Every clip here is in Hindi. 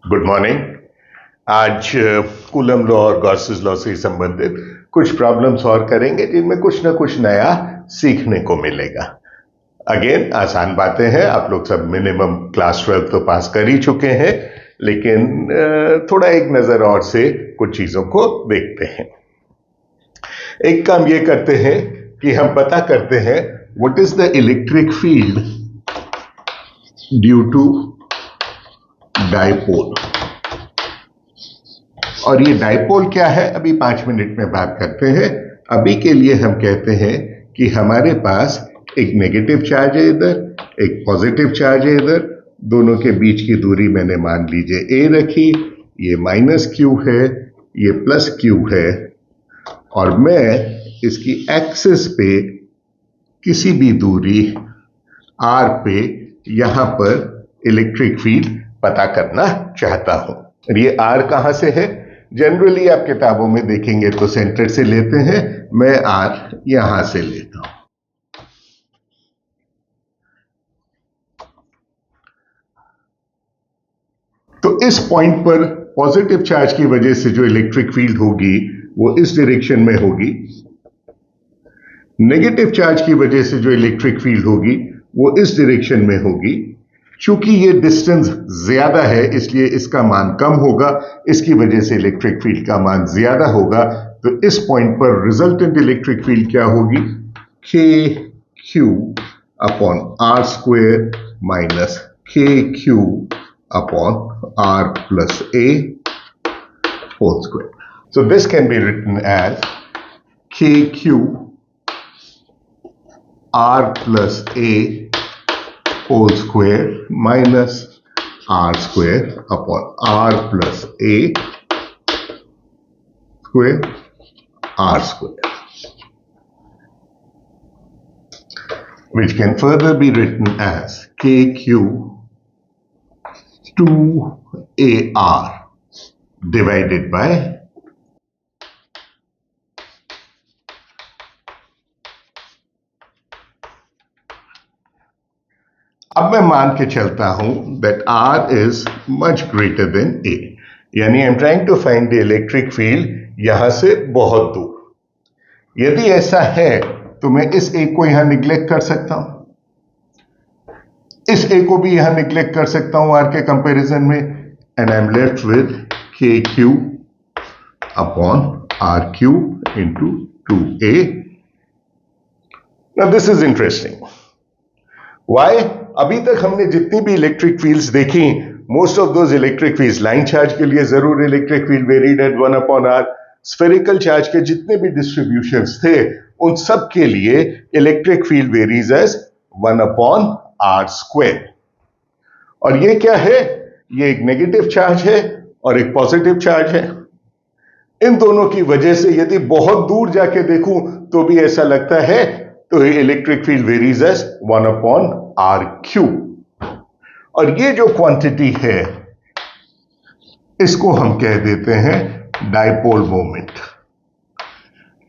Good morning. आज कूलम लॉ और गॉसेस लॉ से संबंधित कुछ प्रॉब्लम्स और करेंगे जिनमें कुछ ना कुछ नया सीखने को मिलेगा। अगेन आसान बातें हैं, आप लोग सब मिनिमम क्लास 12 तो पास कर ही चुके हैं, लेकिन थोड़ा एक नजर और से कुछ चीजों को देखते हैं। एक काम ये करते हैं कि हम पता करते हैं what is the electric field due to dipole. और ये डाइपोल क्या है अभी 5 मिनट में बात करते हैं। अभी के लिए हम कहते हैं कि हमारे पास एक नेगेटिव चार्ज है इधर, एक पॉजिटिव चार्ज है इधर, दोनों के बीच की दूरी मैंने मान लीजिए a रखी, ये माइनस क्यू है, ये प्लस क्यू है, और मैं इसकी एक्सिस पे किसी भी दूरी r पे यहां पर इलेक्ट्रिक फील्ड पता करना चाहता हूं। और ये r कहां से है? जनरली आप किताबों में देखेंगे तो सेंटर से लेते हैं, मैं r यहां से लेता हूं। तो इस पॉइंट पर पॉजिटिव चार्ज की वजह से जो इलेक्ट्रिक फील्ड होगी वो इस डायरेक्शन में होगी, नेगेटिव चार्ज की वजह से जो इलेक्ट्रिक फील्ड होगी वो इस डायरेक्शन में होगी। चूंकि ये डिस्टेंस ज्यादा है इसलिए इसका मान कम होगा, इसकी वजह से इलेक्ट्रिक फील्ड का मान ज्यादा होगा। तो इस पॉइंट पर रिजल्टेंट इलेक्ट्रिक फील्ड क्या होगी? K Q upon R square minus K Q upon R plus a whole square. So this can be written as K Q r plus a whole square minus r square upon r plus a square r square, which can further be written as kq 2ar divided by अब मैं मान के चलता हूं that r is much greater than a, यानी I'm trying to find the electric field यहां से बहुत दूर। यदि ऐसा है तो मैं इस a को यहां निग्लेक्ट कर सकता हूं, इस a को भी यहां निग्लेक्ट कर सकता हूं r के कंपैरिजन में, and I'm left with kq upon rq into 2a. Now this is interesting. Why? अभी तक हमने जितनी भी इलेक्ट्रिक फील्ड्स देखी, most of those electric fields, line charge के लिए जरूर electric field varied at 1 upon R, spherical charge के जितने भी डिस्ट्रीब्यूशंस थे उन सब के लिए electric field varies as 1 upon R square. और ये क्या है? ये एक नेगेटिव चार्ज है और एक पॉजिटिव चार्ज है। इन दोनों की वजह से यदि बहुत दूर जाके देखूं तो भी ऐसा लगता है, तो electric field varies as 1 upon R cube. और ये जो क्वांटिटी है इसको हम कह देते हैं डाइपोल मोमेंट।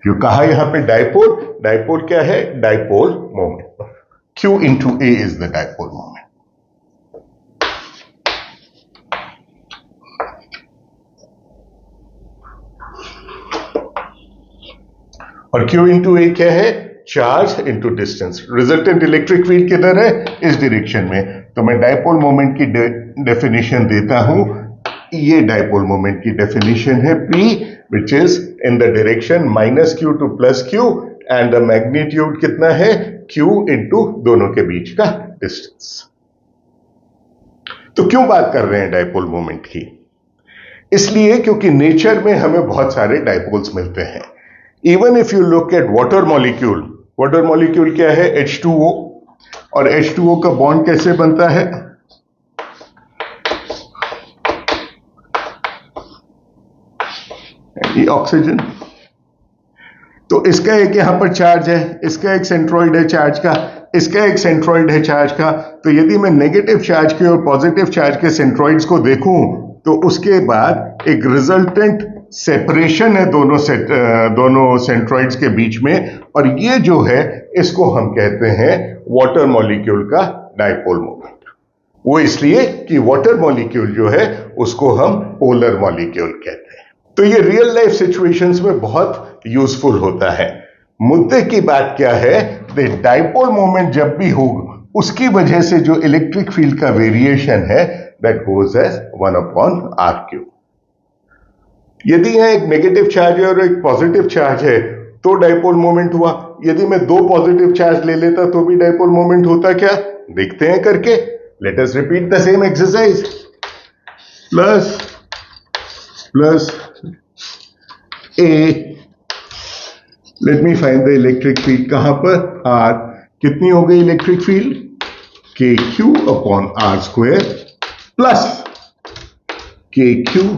जो कहा यहां पे डाइपोल, डाइपोल क्या है? Dipole moment. Q into A is the dipole moment. और Q into A क्या है? Charge into distance. Resultant electric field किधर है? इस डायरेक्शन में। तो मैं डाइपोल मोमेंट की डेफिनेशन देता हूं। ये डाइपोल मोमेंट की डेफिनेशन है P, which is in the direction minus Q two plus Q, and the magnitude कितना है? Q इंटू दोनों के बीच का डिस्टेंस। तो क्यों बात कर रहे हैं डाइपोल मोमेंट की? इसलिए क्योंकि नेचर में हमें बहुत सारे डाइपोल्स मिलते हैं। Even if you look at water molecule, water molecule क्या है? H2O। और H2O का बॉन्ड कैसे बनता है? ये ऑक्सीजन। तो इसका एक यहां पर चार्ज है, इसका एक सेंट्रॉइड है चार्ज का, इसका एक सेंट्रॉइड है चार्ज का। तो यदि मैं नेगेटिव चार्ज के और पॉजिटिव चार्ज के सेंट्रॉइड्स को देखूं तो उसके बाद एक रिजल्टेंट सेपरेशन है दोनों सेंट्रॉइड्स के बीच में, और ये जो है इसको हम कहते हैं वाटर मॉलिक्यूल का डाइपोल मोमेंट। वो इसलिए कि वाटर मॉलिक्यूल जो है उसको हम पोलर मॉलिक्यूल कहते हैं। तो ये रियल लाइफ सिचुएशंस में बहुत यूजफुल होता है। मुद्दे की बात क्या है, द डाइपोल मोमेंट जब भी हो उसकी वजह से जो इलेक्ट्रिक फील्ड का वेरिएशन है दैट गोज एज 1/r³। यदि यहां एक नेगेटिव चार्ज है और एक पॉजिटिव चार्ज है तो डाइपोल मोमेंट हुआ। यदि मैं दो पॉजिटिव चार्ज ले लेता तो भी डाइपोल मोमेंट होता क्या, देखते हैं करके। Let us repeat the same exercise. Plus plus A, let me find the electric field. कहां पर, आर। कितनी हो गई electric field, KQ/r² plus KQ/r+a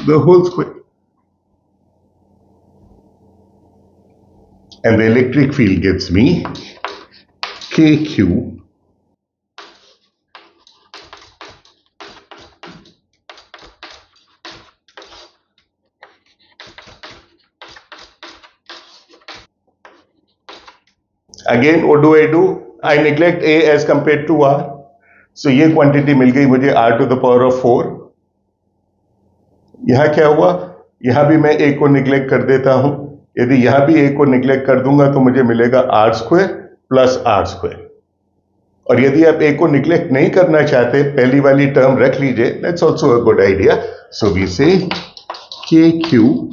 the whole square. And the electric field gives me KQ Again, what do? I neglect A as compared to R. So ये क्वांटिटी मिल गई मुझे r⁴। यहां क्या हुआ, यहां भी मैं A को निग्लेक्ट कर देता हूं। यदि यहां भी A को निग्लेक्ट कर दूंगा तो मुझे मिलेगा r² + r²। और यदि आप A को निग्लेक्ट नहीं करना चाहते, पहली वाली टर्म रख लीजिए, that's also a good idea. So we say KQ/r⁴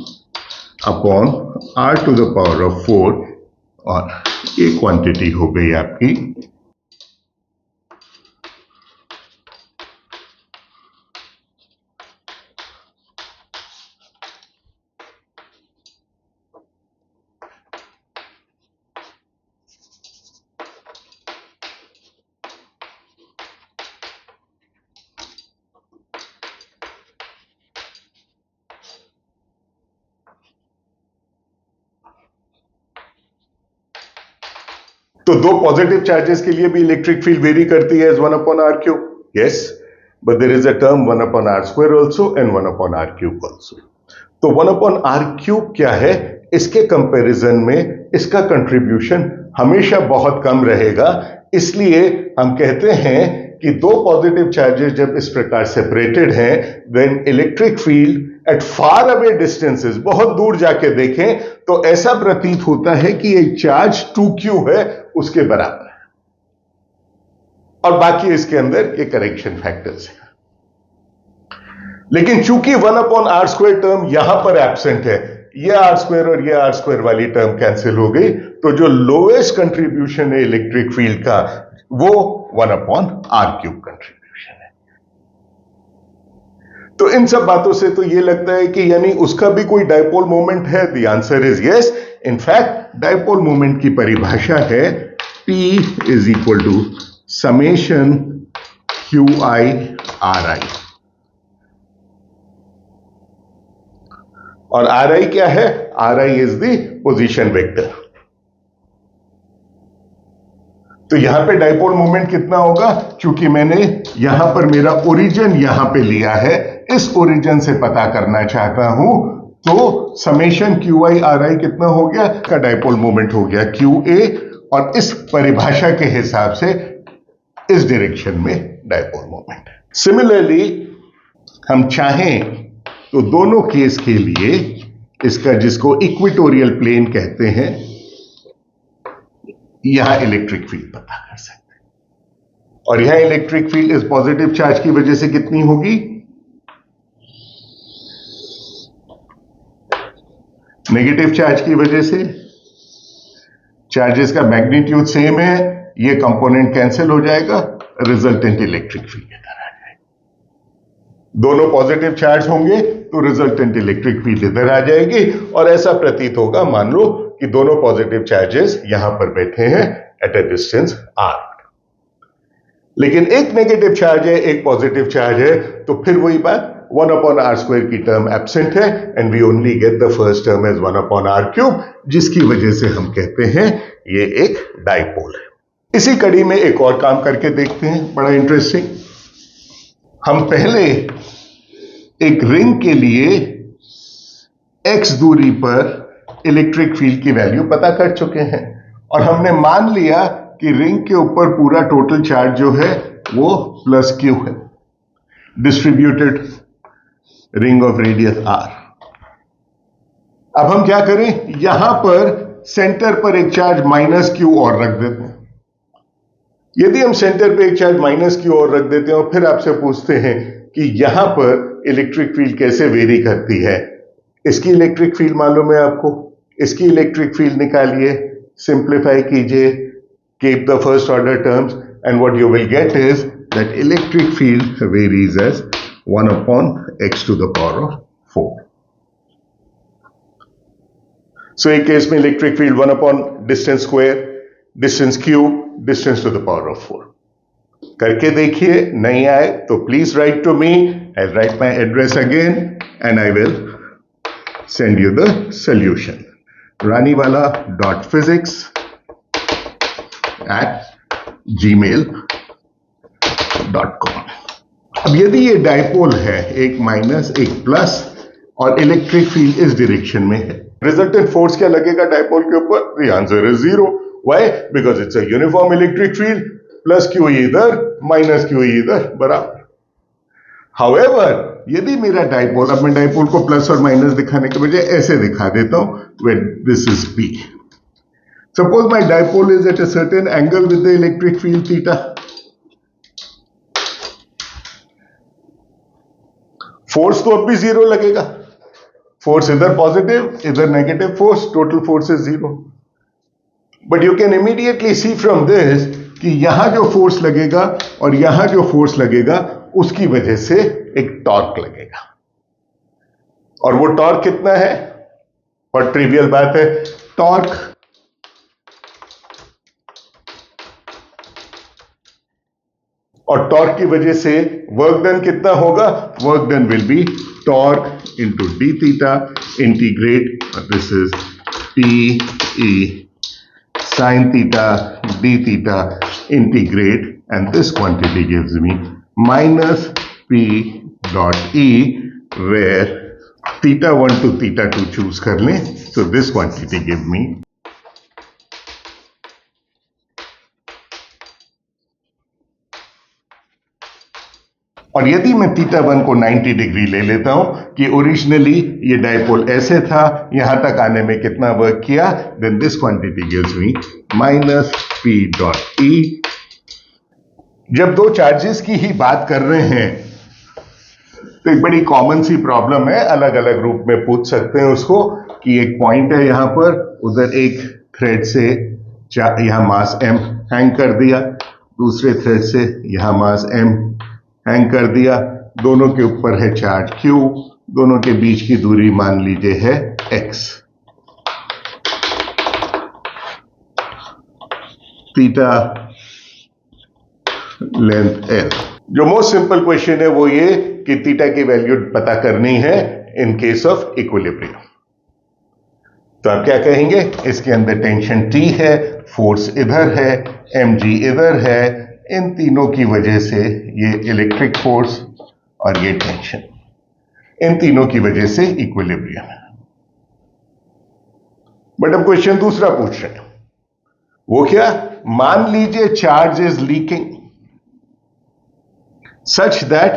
और ये क्वांटिटी हो गई आपकी तो दो पॉजिटिव चार्जेस के लिए भी इलेक्ट्रिक फील्ड वेरी करती है 1/r³। Yes, but there is a term 1/r² also and 1/r³ also. तो 1/r³ क्या है, इसके कंपैरिजन में इसका कंट्रीब्यूशन हमेशा बहुत कम रहेगा। इसलिए हम कहते हैं कि दो पॉजिटिव चार्जेस जब इस प्रकार सेपरेटेड हैं, then electric field at far away distances, बहुत दूर जाके देखें तो ऐसा प्रतीत होता है कि एक चार्ज 2q है उसके बराबर है, और बाकी इसके अंदर ये करेक्शन फैक्टर्स हैं। लेकिन चूंकि 1/r² टर्म यहां पर एब्सेंट है, ये r² और ये r² वाली टर्म कैंसिल हो गई, तो जो लोएस्ट कंट्रीब्यूशन है इलेक्ट्रिक फील्ड का वो 1/r³ कंट्रीब्यूशन है। तो इन सब बातों से तो ये लगता है कि यानी उसका भी कोई डाइपोल मोमेंट है। The answer is yes. In fact dipole moment की परिभाषा है P = समेशन QI/RI। और RI क्या है, RI is the position vector. तो यहां पे डाइपोल मोमेंट कितना होगा, क्योंकि मैंने यहां पर मेरा ओरिजिन यहां पे लिया है, इस ओरिजिन से पता करना चाहता हूं, तो समेशन QI/RI कितना हो गया, का डाइपोल मोमेंट हो गया QA, और इस परिभाषा के हिसाब से इस डायरेक्शन में डाइपोल मोमेंट। सिमिलरली हम चाहें तो दोनों केस के लिए इसका, जिसको इक्वेटोरियल प्लेन कहते हैं, यहां इलेक्ट्रिक फील्ड पता कर सकते हैं। और यहां इलेक्ट्रिक फील्ड इस पॉजिटिव चार्ज की वजह से कितनी होगी, नेगेटिव चार्ज की वजह से। चार्जेस का मैग्नीट्यूड सेम है, ये कंपोनेंट कैंसिल हो जाएगा, रिजल्टेंट इलेक्ट्रिक फील्ड इधर आ जाएगा। दोनों पॉजिटिव चार्ज होंगे तो रिजल्टेंट इलेक्ट्रिक फील्ड इधर आ जाएगी, और ऐसा प्रतीत होगा, मान लो कि दोनों पॉजिटिव चार्जेस यहां पर बैठे हैं एट अ डिस्टेंस r। लेकिन एक नेगेटिव चार्ज है, एक पॉजिटिव चार्ज है, तो फिर वही बात, 1/r² की टर्म एब्सेंट है, and we only get the first term as 1/r³, जिसकी वजह से हम कहते हैं ये एक डाइपोल है। इसी कड़ी में एक और काम करके देखते हैं, बड़ा इंटरेस्टिंग। हम पहले एक रिंग के लिए x दूरी पर इलेक्ट्रिक फील्ड की वैल्यू पता कर चुके हैं, और हमने मान लिया कि रिंग के ऊपर पूरा टोटल चार्ज जो है वो प्लस क्यू है, distributed ring of radius R. अब हम क्या करें, यहां पर सेंटर पर एक चार्ज माइनस क्यू और रख देते हैं। यदि हम सेंटर पे एक चार्ज माइनस क्यू और रख देते हैं और फिर आपसे पूछते हैं कि यहां पर इलेक्ट्रिक फील्ड कैसे वेरी करती है, इसकी इलेक्ट्रिक फील्ड मालूम है आपको, इसकी इलेक्ट्रिक फील्ड निकालिए, सिंप्लीफाई कीजिए, keep the first order terms, and what you will get is that electric field varies as 1 upon x to the power of 4. So एक केस में electric field 1 upon distance square, distance cube, distance to the power of 4। करके देखिए, नहीं आए तो please write to me, I write my address again and I will send you the solution. raniwala.physics@gmail.com। अब यदि ये डायपोल है, एक माइनस एक प्लस, और इलेक्ट्रिक फील्ड इस डायरेक्शन में है, रिजल्टेंट फोर्स क्या लगेगा डायपोल के ऊपर? The answer is 0। Why? Because it's a uniform electric field, plus Q इधर माइनस क्यू इधर बराबर। हाउएवर, यदि मेरा डायपोल, अब मैं डायपोल को प्लस और माइनस दिखाने के बजाय ऐसे दिखा देता हूं, where this is P. Suppose my dipole is at a certain angle with the electric field theta. Force तो अब भी 0 लगेगा, फोर्स इधर पॉजिटिव इधर negative force, total force is 0। But you can immediately see from this कि यहां जो फोर्स लगेगा और यहां जो फोर्स लगेगा उसकी वजह से एक टॉर्क लगेगा। और वो टॉर्क कितना है? बहुत ट्रिवियल बात है, टॉर्क और टॉर्क की वजह से वर्क डन कितना होगा? Work done will be torque into D theta integrate, this is P E sine theta D theta integrate, and this quantity gives me minus P dot E, where theta 1 to theta 2 choose कर लें, so this quantity give me और यदि मैं थीटा 1 को 90 डिग्री ले लेता हूं कि ओरिजिनली ये डायपोल ऐसे था, यहां तक आने में कितना वर्क किया, then this quantity gives me minus P dot E. जब दो चार्जेस की ही बात कर रहे हैं तो एक बड़ी कॉमन सी प्रॉब्लम है, अलग अलग रूप में पूछ सकते हैं उसको, कि एक पॉइंट है यहां पर, उधर एक थ्रेड से यहां मास m हैंग कर दिया, दूसरे थ्रेड से यहां मास m हैंग कर दिया, दोनों के ऊपर है चार्ज q, दोनों के बीच की दूरी मान लीजिए है x। Theta length l। जो मोस्ट सिंपल क्वेश्चन है वो ये कि थीटा की वैल्यू पता करनी है इन केस ऑफ इक्विलिब्रियम। तो आप क्या कहेंगे, इसके अंदर टेंशन T है, फोर्स इधर है, mg इधर है, इन तीनों की वजह से ये इलेक्ट्रिक फोर्स और ये टेंशन, इन तीनों की वजह से इक्विलिब्रियम है। बट अब क्वेश्चन दूसरा पूछ रहे हैं, वो क्या? मान लीजिए charge is leaking such that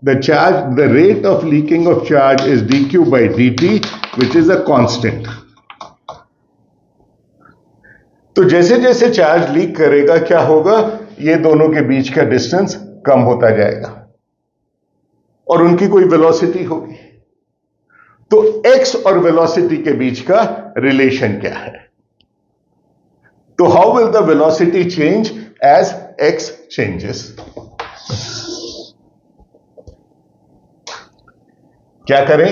the rate of leaking of charge is dq by dt, which is a constant. तो जैसे जैसे चार्ज लीक करेगा क्या होगा, ये दोनों के बीच का डिस्टेंस कम होता जाएगा और उनकी कोई वेलोसिटी होगी। तो x और वेलोसिटी के बीच का रिलेशन क्या है? तो how will the velocity change as x changes? क्या करें?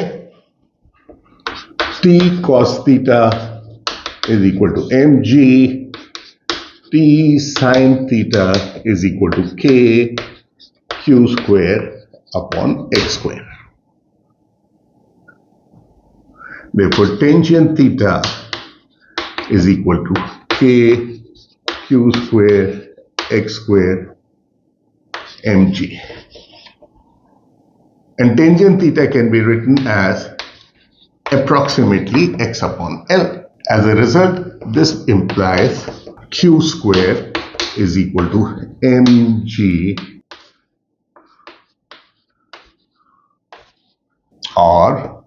t cos theta is equal to mg, t sin theta is equal to k q square upon x square. Therefore, tangent theta is equal to k q square x square mg. And tangent theta can be written as approximately x upon L. As a result, this implies q square is equal to mg, or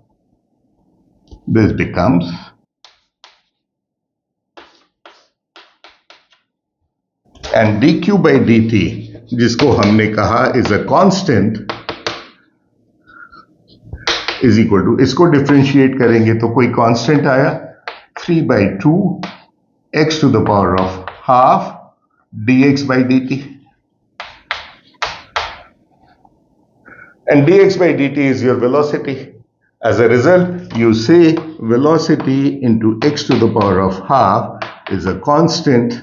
this becomes and dq by dt, जिसको हमने कहा is a constant, is equal to, इसको डिफरेंशिएट करेंगे तो कोई कांस्टेंट आया 3/2 x to the power of half dx by dt, and dx by dt is your velocity. As a result, you say velocity into x to the power of half is a constant.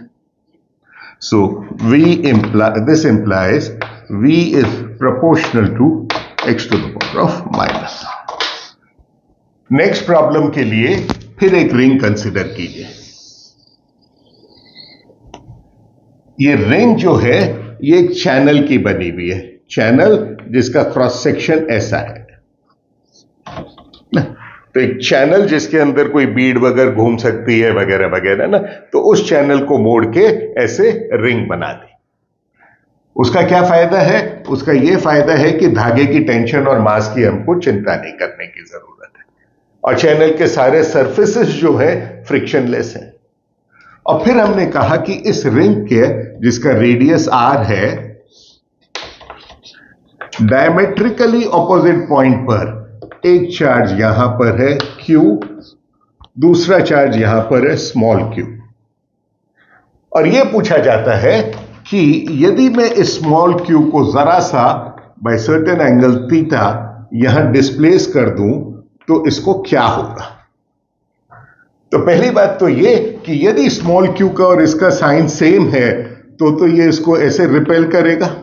So this implies v is proportional to x to the power of minus. Next problem के लिए फिर एक रिंग कंसिडर कीजिए। ये रिंग जो है ये एक चैनल की बनी हुई है, चैनल जिसका क्रॉस सेक्शन ऐसा है। तो एक चैनल जिसके अंदर कोई बीड वगैरह घूम सकती है वगैरह वगैरह ना, तो उस चैनल को मोड़ के ऐसे रिंग बना दी। उसका क्या फायदा है? उसका यह फायदा है कि धागे की टेंशन और मास की हमको चिंता नहीं करने की जरूरत है, और चैनल के सारे सरफेसेस जो है फ्रिक्शनलेस हैं। और फिर हमने कहा कि इस रिंग के जिसका रेडियस r है, डायमेट्रिकली ऑपोजिट पॉइंट पर एक चार्ज यहां पर है q, दूसरा चार्ज यहां पर है स्मॉल q, और यह पूछा जाता है कि यदि मैं इस स्मॉल q को जरा सा बाय सर्टेन एंगल थीटा यहां डिस्प्लेस कर दूं तो इसको क्या होगा। तो पहली बात तो ये कि यदि स्मॉल q का और इसका साइन सेम है तो ये इसको ऐसे रिपेल करेगा,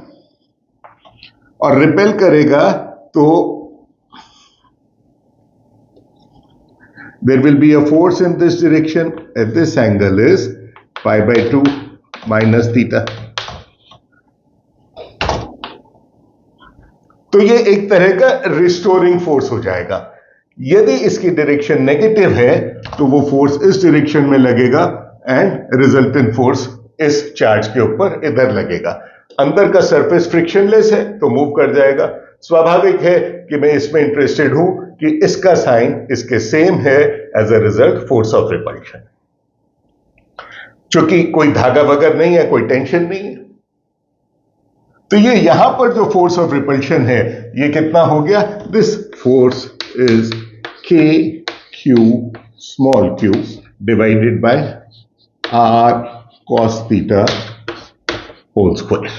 और रिपेल करेगा तो there will be a force in this direction at this angle is pi/2 minus theta. तो ये एक तरह का रिस्टोरिंग फोर्स हो जाएगा। यदि इसकी डायरेक्शन नेगेटिव है तो वो फोर्स इस डायरेक्शन में लगेगा एंड रिजल्टेंट फोर्स इस चार्ज के ऊपर इधर लगेगा। अंदर का सरफेस फ्रिक्शनलेस है तो मूव कर जाएगा। स्वाभाविक है कि मैं इसमें इंटरेस्टेड हूं कि इसका साइन इसके सेम है as a result force of repulsion. चूंकि कोई धागा वगैरह नहीं है, कोई टेंशन नहीं है, तो ये यहां पर जो फोर्स ऑफ रिपल्शन है ये कितना हो गया? This force is k q small q divided by r cos theta whole square.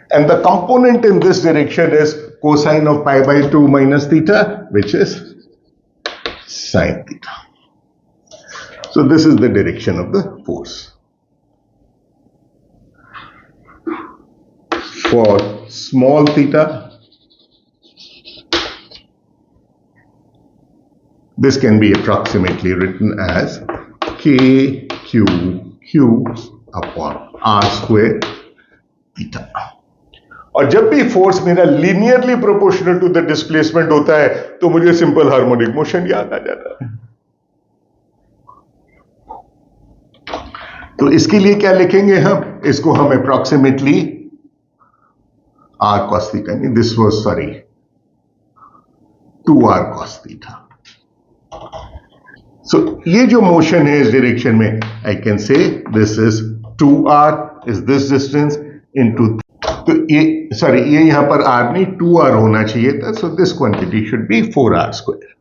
And the component in this direction is cosine of pi/2 minus theta, which is sine theta. So this is the direction of the force. For small theta, this can be approximately written as kq upon r square theta. और जब भी फोर्स मेरा linearly proportional to the displacement होता है तो मुझे सिंपल हार्मोनिक मोशन याद आ जाता है। तो इसके लिए क्या लिखेंगे हम? इसको हम अप्रोक्सीमेटली r cos theta, नहीं, this was sorry 2r cos theta. सो ये जो मोशन है इस डायरेक्शन में, I can say this is 2r is this distance into, तो ये सॉरी ये यहां पर r नहीं 2r होना चाहिए था, सो this quantity should be 4r square.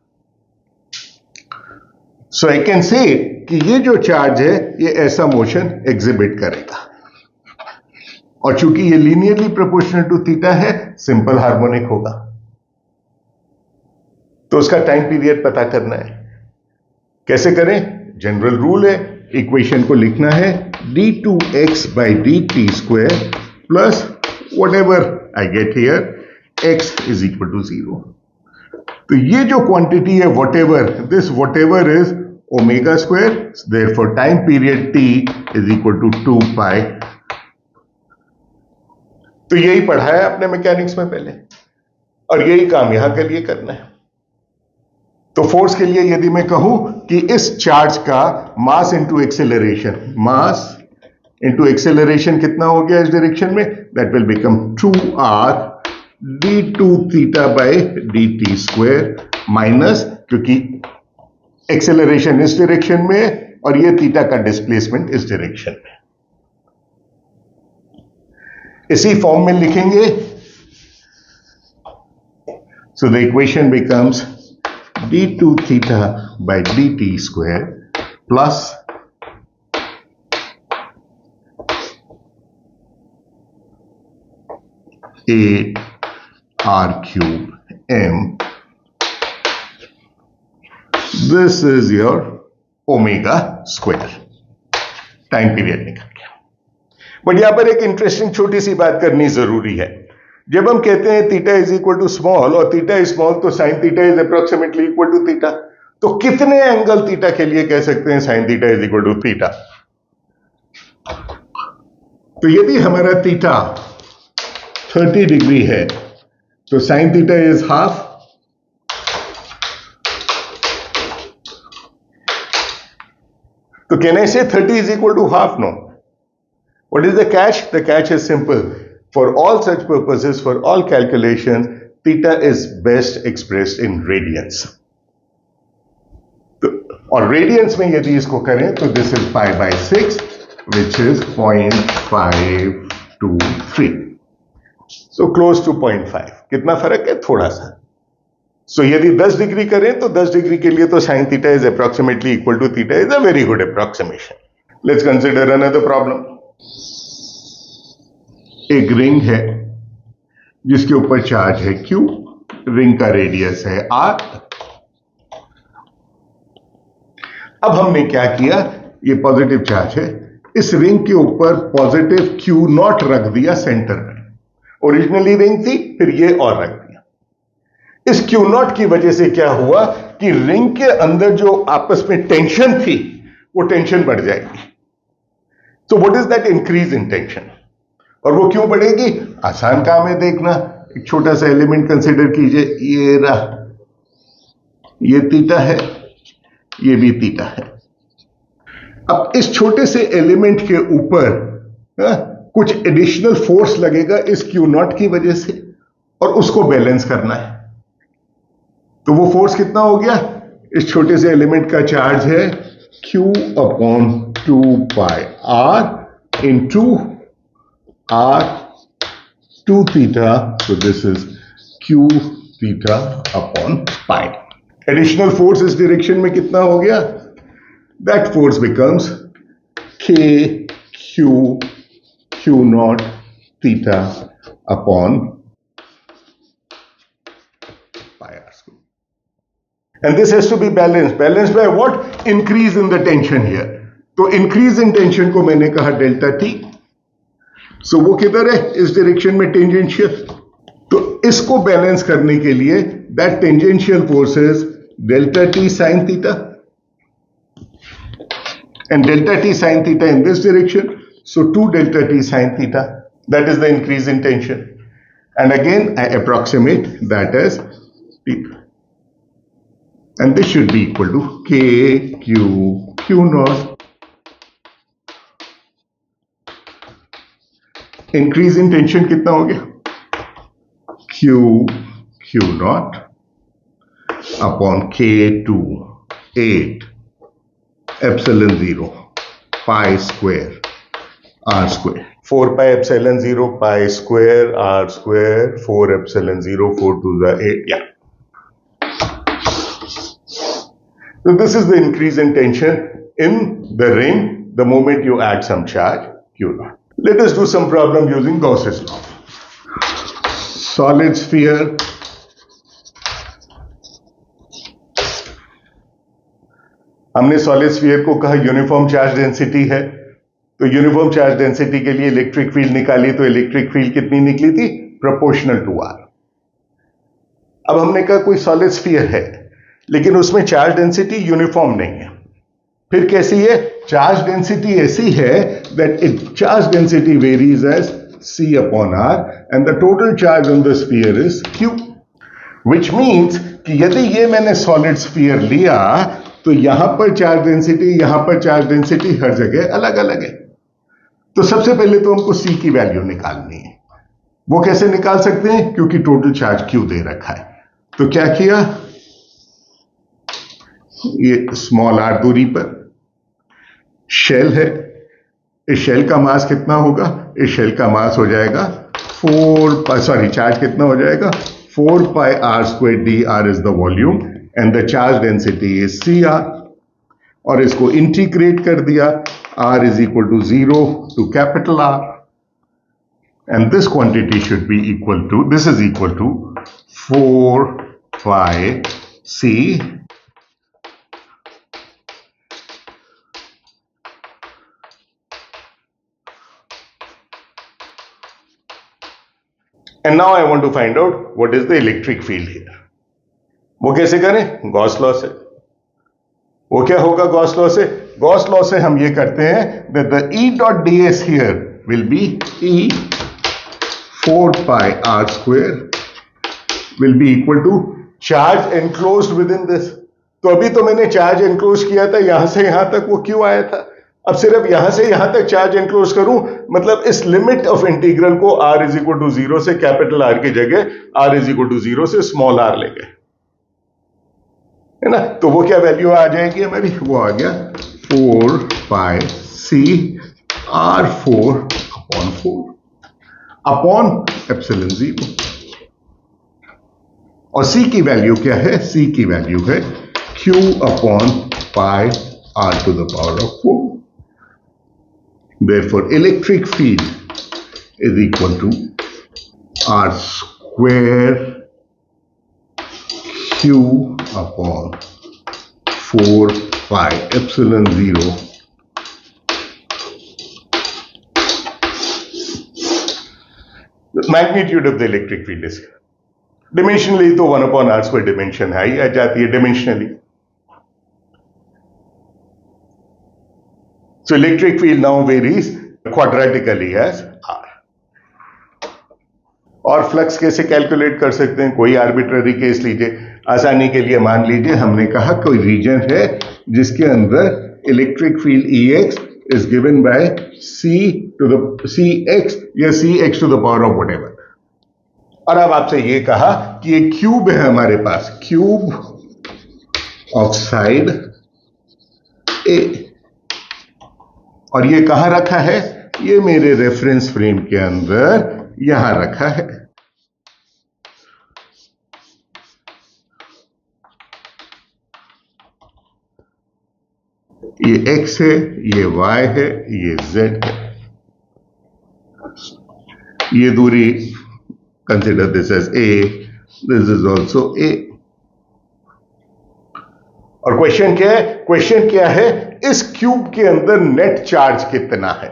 So I can say कि ये जो चार्ज है ये ऐसा मोशन एग्जिबिट करेगा, और चूंकि ये लीनियरली प्रोपोर्शनल टू थीटा है, सिंपल हार्मोनिक होगा. तो उसका टाइम पीरियड पता करना है. कैसे करें? जनरल रूल है, इक्वेशन को लिखना है d2x by dt square plus whatever I get here, x is equal to 0. तो ये जो क्वांटिटी है whatever, this whatever is omega square, therefore time period t is equal to 2 pi. तो यही पढ़ा है आपने मैकेनिक्स में पहले, और यही काम यहां के लिए करना है. तो फोर्स के लिए यदि मैं कहूं कि इस चार्ज का mass into acceleration, mass into acceleration कितना हो गया इस डायरेक्शन में, that will become 2r d2 theta by dt square minus, क्योंकि एक्सेलरेशन इस डायरेक्शन में है और ये थीटा का डिस्प्लेसमेंट इस डायरेक्शन में। इसी फॉर्म में लिखेंगे, so the equation becomes d2 theta by dt square plus a r cube m. This is your omega square. Time period निकल गया। बट यहां पर एक इंटरेस्टिंग छोटी सी बात करनी जरूरी है। जब हम कहते हैं theta is equal to small और थीटा इज स्मॉल, तो sine theta is approximately equal to theta. तो कितने एंगल थीटा के लिए कह सकते हैं sine theta is equal to theta? तो यदि हमारा थीटा 30 डिग्री है तो sine theta is half, so can I say 30 is equal to half? No. What is the catch? The catch is simple. For all such purposes, for all calculations, theta is best expressed in radians. और radians में यदि इसको करें तो this is pi by 6, which is 0.523. So close to 0.5. कितना फर्क है? थोड़ा सा। So यदि 10 डिग्री करें तो 10 डिग्री के लिए तो sin theta is approximately equal to theta is a very good approximation. Let's consider another problem. एक रिंग है जिसके ऊपर चार्ज है Q, रिंग का रेडियस है R। अब हमने क्या किया, ये पॉजिटिव चार्ज है, इस रिंग के ऊपर पॉजिटिव Q0 रख दिया सेंटर में। ओरिजिनली रिंग थी, फिर ये और रख दिया। इस Q0 की वजह से क्या हुआ कि रिंग के अंदर जो आपस में टेंशन थी वो टेंशन बढ़ जाएगी। तो what is that increase in tension? और वो क्यों बढ़ेगी? आसान काम है देखना। एक छोटा सा एलिमेंट कंसीडर कीजिए, ये रहा, ये थीटा है, ये भी थीटा है। अब इस छोटे से एलिमेंट के ऊपर कुछ एडिशनल फोर्स लगेगा इस Q0 की वजह से, और उसको बैलेंस करना है। तो वो फोर्स कितना हो गया? इस छोटे से एलिमेंट का चार्ज है Q upon 2 pi R into R 2 theta, so this is Q theta upon pi. Additional force इस डायरेक्शन में कितना हो गया? That force becomes K Q not theta upon pi R square. And this has to be balanced. Balanced by what? Increase in the tension here. तो increase in tension को मैंने कहा डेल्टा T. So वो किधर है? इस डायरेक्शन में टेंजेंशियल। तो इसको बैलेंस करने के लिए that tangential force is delta T sin theta. And delta T sin theta in this direction. So 2 delta T sin theta. That is the increase in tension. And again, I approximate that as T. And this should be equal to K Q naught. Increase in tension कितना हो गया? Q naught upon K2 8 epsilon 0 pi square R square. 4 pi epsilon 0 pi square R square, 4 epsilon 0, 4 to the 8. Yeah. So this is the increase in tension in the ring the moment you add some charge Q0. Let us do some problem using Gauss's law. Solid sphere, हमने सॉलिड स्फीयर को कहा यूनिफॉर्म चार्ज डेंसिटी है, तो यूनिफॉर्म चार्ज डेंसिटी के लिए इलेक्ट्रिक फील्ड निकाली, तो इलेक्ट्रिक फील्ड कितनी निकली थी? Proportional to R। अब हमने कहा कोई सॉलिड स्फीयर है लेकिन उसमें चार्ज डेंसिटी यूनिफॉर्म नहीं है। फिर कैसी है? चार्ज डेंसिटी ऐसी है that it charge density varies as C upon R and the total charge on the sphere is Q, which means कि यदि ये मैंने सॉलिड स्फीयर लिया तो यहां पर चार्ज डेंसिटी, यहां पर चार्ज डेंसिटी हर जगह अलग अलग है। तो सबसे पहले तो हमको C की वैल्यू निकालनी है। वो कैसे निकाल सकते हैं? क्योंकि टोटल चार्ज Q दे रखा है। तो क्या किया, ये स्मॉल r दूरी पर शेल है, इस शेल का मास कितना होगा? इस शेल का मास हो जाएगा चार्ज कितना हो जाएगा? 4 pi r squared dr is the volume and the charge density is Cr। और इसको इंटीग्रेट कर दिया, r is equal to 0 to capital R, and this quantity should be equal to, this is equal to 4 pi C and now I want to find out what is the electric field here। वो कैसे करें? गॉस लॉ से। वो क्या होगा गॉस लॉ से? गॉस लॉ से हम ये करते हैं that the E dot ds here will be E 4 pi r square will be equal to charge enclosed within this। तो अभी तो मैंने चार्ज एनक्लोज किया था, यहां से यहां तक वो क्यों आया था। अब सिर्फ यहां से यहां तक चार्ज एनक्लोज करूं, मतलब इस लिमिट ऑफ इंटीग्रल को r इज इक्वल टू 0 से कैपिटल R की जगह r इज इक्वल टू 0 से स्मॉल r ले गए, है ना। तो वो क्या वैल्यू आ जाएगी हमारी? वो आ गया 4 pi C R4 upon 4 upon epsilon 0। और C की वैल्यू क्या है? C की वैल्यू है Q upon pi R to the power of 4। Therefore, electric field is equal to R square Q upon 4 pi epsilon 0 the magnitude of the electric field is dimensionally तो 1 upon R square dimension है ही आ जाती है dimensionally। So electric field now varies quadratically as R। और फ्लक्स कैसे कैलकुलेट कर सकते हैं? कोई आर्बिट्ररी केस लीजिए, आसानी के लिए मान लीजिए हमने कहा कोई रीजन है जिसके अंदर electric field Ex is given by Cx या Cx to the power of whatever. और अब आपसे ये कहा कि एक क्यूब है हमारे पास, क्यूब ऑफ साइड A, और ये कहां रखा है? ये मेरे रेफरेंस फ्रेम के अंदर यहां रखा है। ये x है, ये y है, ये z है। ये दूरी consider this as a, this is also a। और क्वेश्चन क्या है? क्वेश्चन क्या है? इस क्यूब के अंदर नेट चार्ज कितना है?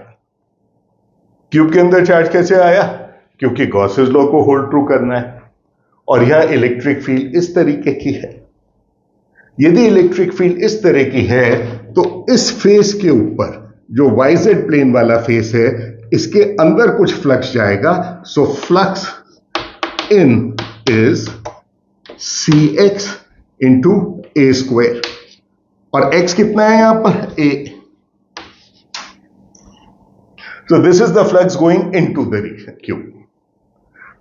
क्यूब के अंदर चार्ज कैसे आया? क्योंकि गॉसेस लॉ को होल्ड ट्रू करना है, और यहां इलेक्ट्रिक फील्ड इस तरीके की है। यदि इलेक्ट्रिक फील्ड इस तरह की है तो इस फेस के ऊपर जो YZ प्लेन वाला फेस है, इसके अंदर कुछ फ्लक्स जाएगा। So flux in is Cx into a square, और x कितना है यहां पर? a। So this is the flux going into the cube.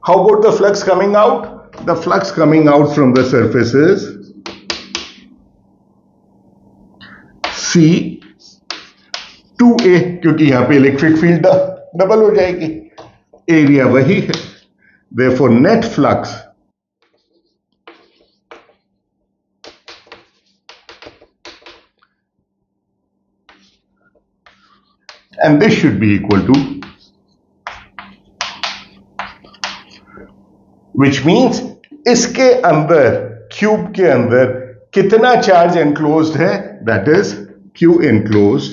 How about the flux coming out? The flux coming out from the surface is C 2a, क्योंकि यहां पे इलेक्ट्रिक फील्ड डबल हो जाएगी, एरिया वही है। Therefore net flux and this should be equal to, which means इसके अंदर, क्यूब के अंदर कितना चार्ज एनक्लोज्ड है? That is Q enclosed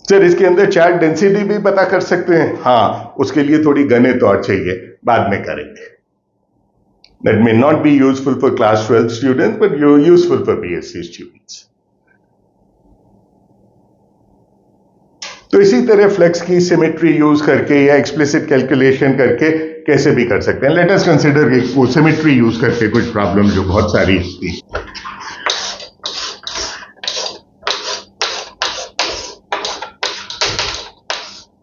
sir इसके अंदर चार्ज डेंसिटी भी पता कर सकते हैं? हाँ, उसके लिए थोड़ी गणित और चाहिए, बाद में करेंगे। That may not be useful for class 12 students, but useful for BSc students. तो इसी तरह फ्लक्स की सिमेट्री यूज करके या एक्सप्लिसिट कैलकुलेशन करके कैसे भी कर सकते हैं। लेट अस कंसिडर वो सिमेट्री यूज करके कुछ प्रॉब्लम जो बहुत सारी थी।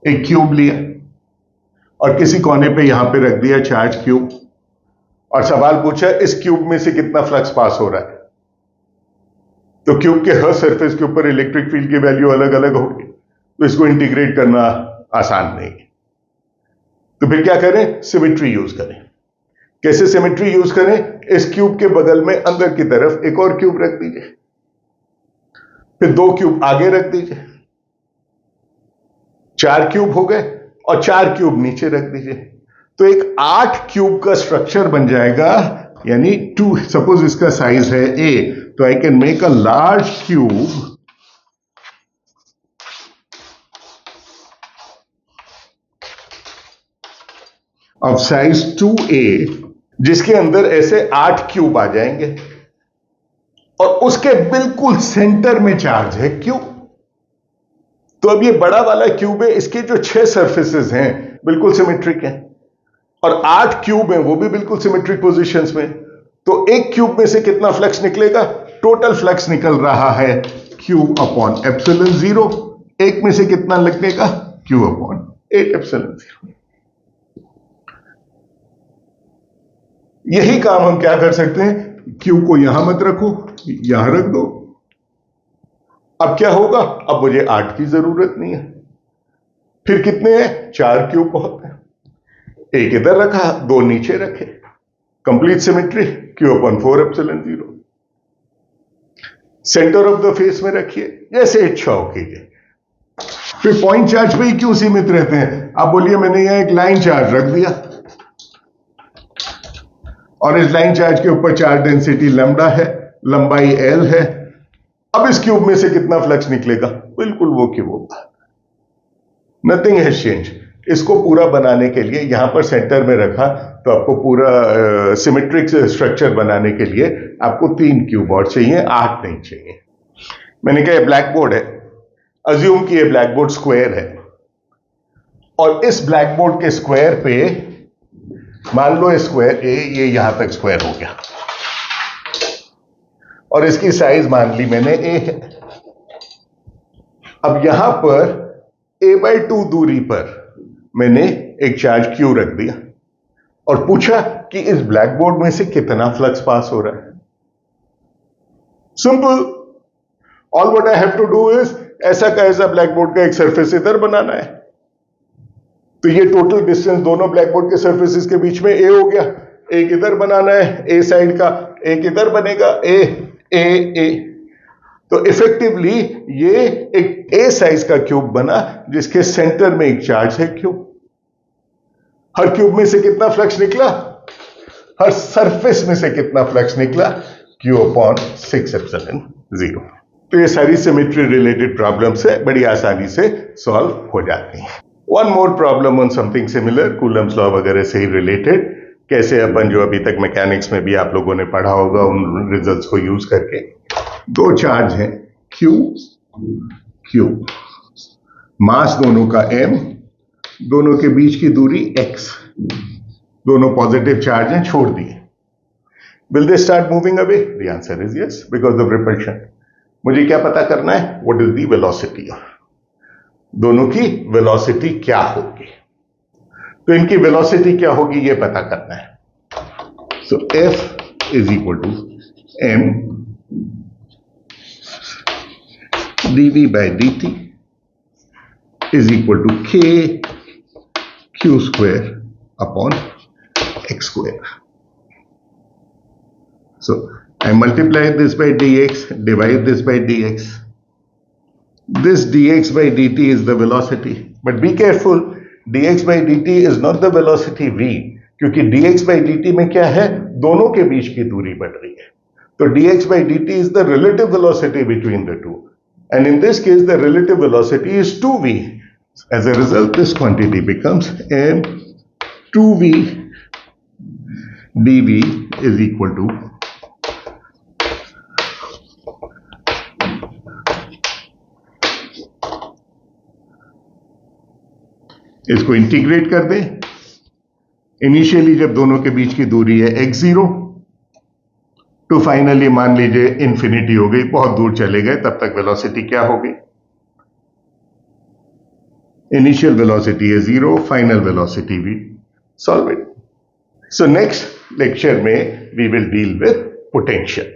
एक क्यूब लिया और किसी कोने पे यहां पे रख दिया चार्ज क्यूब, और सवाल पूछा इस क्यूब में से कितना फ्लक्स पास हो रहा है। तो क्यूब के हर सरफेस के ऊपर इलेक्ट्रिक फील्ड की वैल्यू अलग अलग होगी, तो इसको इंटीग्रेट करना आसान नहीं। तो फिर क्या करें, सिमेट्री यूज करें। कैसे सिमेट्री यूज करें, इस क्यूब के बगल में अंदर की तरफ एक और क्यूब रख दीजिए, फिर 2 क्यूब आगे रख दीजिए, 4 क्यूब हो गए, और 4 क्यूब नीचे रख दीजिए। तो एक 8 क्यूब का स्ट्रक्चर बन जाएगा, यानी 2, सपोज इसका साइज है A, तो I can make a large cube of size 2A, जिसके अंदर ऐसे 8 क्यूब आ जाएंगे, और उसके बिल्कुल सेंटर में चार्ज है Q। तो अब ये बड़ा वाला क्यूब है, इसके जो 6 सरफेसेस हैं बिल्कुल सिमेट्रिक हैं, और 8 क्यूब हैं वो भी बिल्कुल सिमेट्रिक पोजीशंस में। तो एक क्यूब में से कितना फ्लक्स निकलेगा, टोटल फ्लक्स निकल रहा है Q अपॉन एप्सिलॉन 0। एक में से कितना लगेगा, Q अपॉन 8 एप्सिलॉन 0। यही काम हम क्या कर सकते हैं, Q को यहां मत रखो, यहां रख दो। अब क्या होगा, अब मुझे 8 की जरूरत नहीं है। फिर कितने हैं, 4 क्यूब बहुत है। एक इधर रखा, 2 नीचे रखे, complete symmetry, Q upon 4 epsilon 0। Centre of the face में रखिए, जैसे इच्छा हो कीजिए। फिर पॉइंट चार्ज पे ही क्यों सीमित रहते हैं, आप बोलिए मैंने यहां एक लाइन चार्ज रख दिया, और इस लाइन चार्ज के ऊपर चार्ज डेंसिटी लैम्डा है, लंबाई L है। अब इस क्यूब में से कितना फ्लक्स निकलेगा, बिल्कुल वो क्यूब होगा, नथिंग हैज चेंज। इसको पूरा बनाने के लिए यहां पर सेंटर में रखा, तो आपको पूरा सिमेट्रिक स्ट्रक्चर बनाने के लिए आपको 3 क्यूब और चाहिए, 8 नहीं चाहिए। मैंने कहा ब्लैक बोर्ड है, अज्यूम कि ये ब्लैक बोर्ड स्क्वायर है, और इस ब्लैक बोर्ड के स्क्वायर पे मान लो स्क्वायर ए, ये यहां तक स्क्वायर हो गया, और इसकी साइज मान ली मैंने A है। अब यहां पर A/2 दूरी पर मैंने एक चार्ज Q रख दिया, और पूछा कि इस ब्लैक बोर्ड में से कितना फ्लक्स पास हो रहा है। Simple, all what I have to do is, ऐसा का ऐसा ब्लैक बोर्ड का एक सरफेस इधर बनाना है। तो ये टोटल डिस्टेंस दोनों ब्लैक बोर्ड के सरफेसेस के बीच में A हो गया। एक इधर बनाना है A साइड का, एक इधर बनेगा A। तो इफेक्टिवली ये एक A साइज का क्यूब बना, जिसके सेंटर में एक चार्ज है Q। हर क्यूब में से कितना फ्लक्स निकला, हर सरफेस में से कितना फ्लक्स निकला, Q अपॉन 6 एप्सिलॉन 0। तो ये सारी सिमेट्री रिलेटेड प्रॉब्लम्स है, बड़ी आसानी से सॉल्व हो जाती हैं। One more problem on something similar, Coulomb's law वगैरह से ही रिलेटेड, कैसे अपन जो अभी तक मैकेनिक्स में भी आप लोगों ने पढ़ा होगा उन रिजल्ट्स को यूज करके, 2 चार्ज हैं Q, मास दोनों का M, दोनों के बीच की दूरी x, दोनों पॉजिटिव चार्ज हैं, छोड़ दिए। Will they start moving away, the answer is yes, because of repulsion. मुझे क्या पता करना है, व्हाट इज द वेलोसिटी, दोनों की वेलोसिटी क्या होगी। तो इनकी वेलोसिटी क्या होगी ये पता करना है। So F is equal to M dV by dt is equal to K Q square upon X square. So I multiply this by dx, divide this by dx. This dx by dt is the velocity, but be careful, dx by dt is not the velocity v, क्योंकि dx by dt में क्या है, दोनों के बीच की दूरी बढ़ रही है। तो dx by dt is the relative velocity between the two, and in this case the relative velocity is 2v. As a result, this quantity becomes m 2v dv is equal to इसको इंटीग्रेट कर दें, इनिशियली जब दोनों के बीच की दूरी है x0 तो फाइनली मान लीजिए इंफिनिटी हो गई, बहुत दूर चले गए, तब तक वेलोसिटी क्या होगी? इनिशियल वेलोसिटी है 0, फाइनल वेलोसिटी भी। Solve it. So next lecture में we will deal with potential.